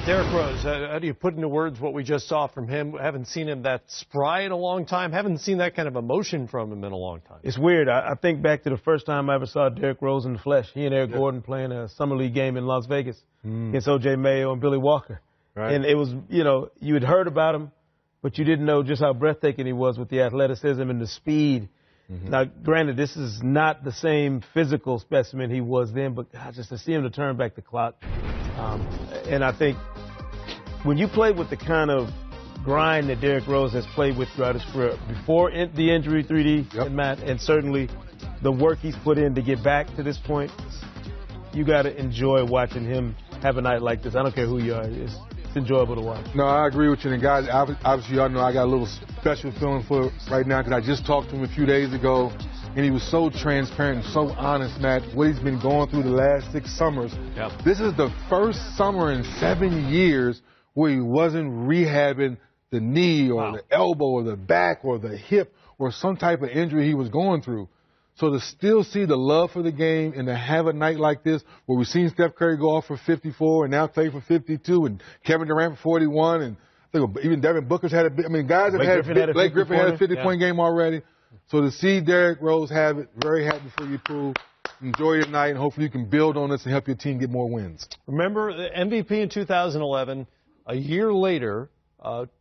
Derrick Rose, how do you put into words what we just saw from him? Haven't seen him that spry in a long time. Haven't seen that kind of emotion from him in a long time. It's weird. I think back to the first time I ever saw Derrick Rose in the flesh. He and Eric Gordon playing a summer league game in Las Vegas against O.J. Mayo and Billy Walker. Right. And it was, you had heard about him, but you didn't know just how breathtaking he was with the athleticism and the speed. Now, granted, this is not the same physical specimen he was then, but God, just to see him to turn back the clock. And I think when you play with the kind of grind that Derrick Rose has played with throughout his career, before the injury, 3D, and Matt, and certainly the work he's put in to get back to this point, you got to enjoy watching him have a night like this. I don't care who you are. It's enjoyable to watch. No, I agree with you. And, guys, obviously, y'all know I got a little special feeling for it right now because I just talked to him a few days ago, and he was so transparent and so honest, Matt, what he's been going through the last 6 summers. Yep. This is the first summer in 7 years where he wasn't rehabbing the knee or the elbow or the back or the hip or some type of injury he was going through. So to still see the love for the game and to have a night like this where we've seen Steph Curry go off for 54 and now play for 52 and Kevin Durant for 41 and I think even Devin Booker's had a big, guys have had, Blake Griffin had a 50-point game already. So to see Derrick Rose have it, very happy for you, Pooh. Enjoy your night and hopefully you can build on this and help your team get more wins. Remember the MVP in 2011, a year later,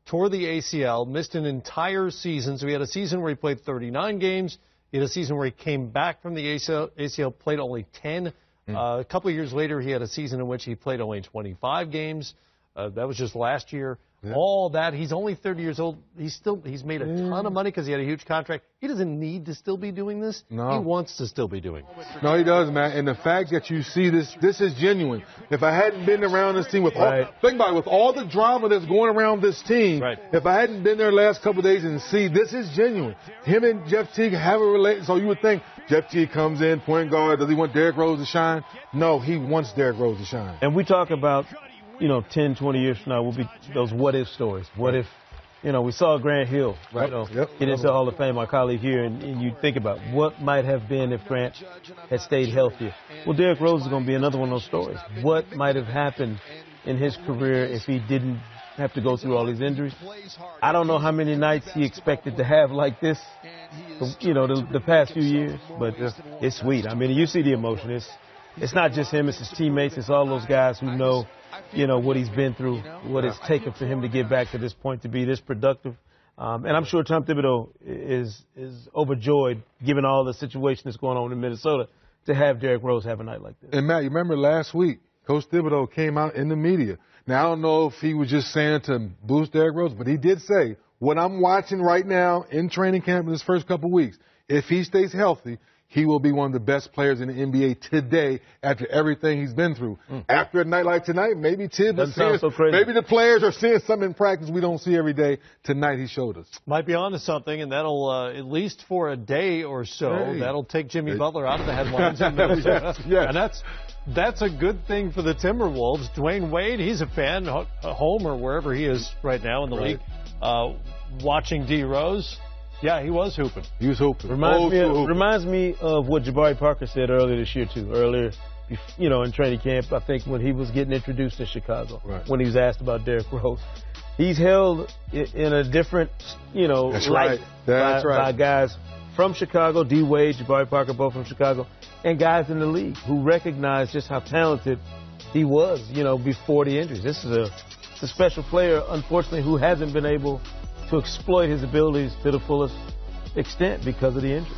tore the ACL, missed an entire season. So he had a season where he played 39 games. He had a season where he came back from the ACL, played only 10. A couple of years later, he had a season in which he played only 25 games. That was just last year. Yeah. All that. He's only 30 years old. He's made a ton of money because he had a huge contract. He doesn't need to still be doing this. No. He wants to still be doing it. No, he does, man. And the fact that you see this is genuine. If I hadn't been around this team with think about it, with all the drama that's going around this team, if I hadn't been there the last couple of days and see this is genuine. Him and Jeff Teague have a relation. So you would think Jeff Teague comes in, point guard. Does he want Derrick Rose to shine? No, he wants Derrick Rose to shine. And we talk about 10, 20 years from now, will be those what-if stories. What if, we saw Grant Hill, get into the Hall of Fame, our colleague here, and you think about what might have been if Grant had stayed healthier. Well, Derrick Rose is going to be another one of those stories. What might have happened in his career if he didn't have to go through all these injuries? I don't know how many nights he expected to have like this, the past few years, but it's sweet. You see the emotion. It's not just him, it's his teammates, it's all those guys who know what he's been through, what it's taken for him to get back to this point, to be this productive. And I'm sure Tom Thibodeau is overjoyed, given all the situation that's going on in Minnesota, to have Derrick Rose have a night like this. And, Matt, you remember last week, Coach Thibodeau came out in the media. Now, I don't know if he was just saying to boost Derrick Rose, but he did say, what I'm watching right now in training camp in his first couple of weeks, if he stays healthy, he will be one of the best players in the NBA today after everything he's been through. After a night like tonight, maybe maybe the players are seeing something in practice we don't see every day. Tonight he showed us. Might be onto something, and that'll, at least for a day or so, that'll take Jimmy Butler out of the headlines in Minnesota. Yes. And that's a good thing for the Timberwolves. Dwayne Wade, he's a fan, home or wherever he is right now in the league, watching D. Rose. Yeah, he was hooping. He was hooping. Reminds me of what Jabari Parker said earlier this year, too. Earlier, in training camp, I think when he was getting introduced in Chicago, when he was asked about Derrick Rose. He's held in a different, light by guys from Chicago, D. Wade, Jabari Parker, both from Chicago, and guys in the league who recognize just how talented he was, before the injuries. This is a special player, unfortunately, who hasn't been able to exploit his abilities to the fullest extent because of the injury.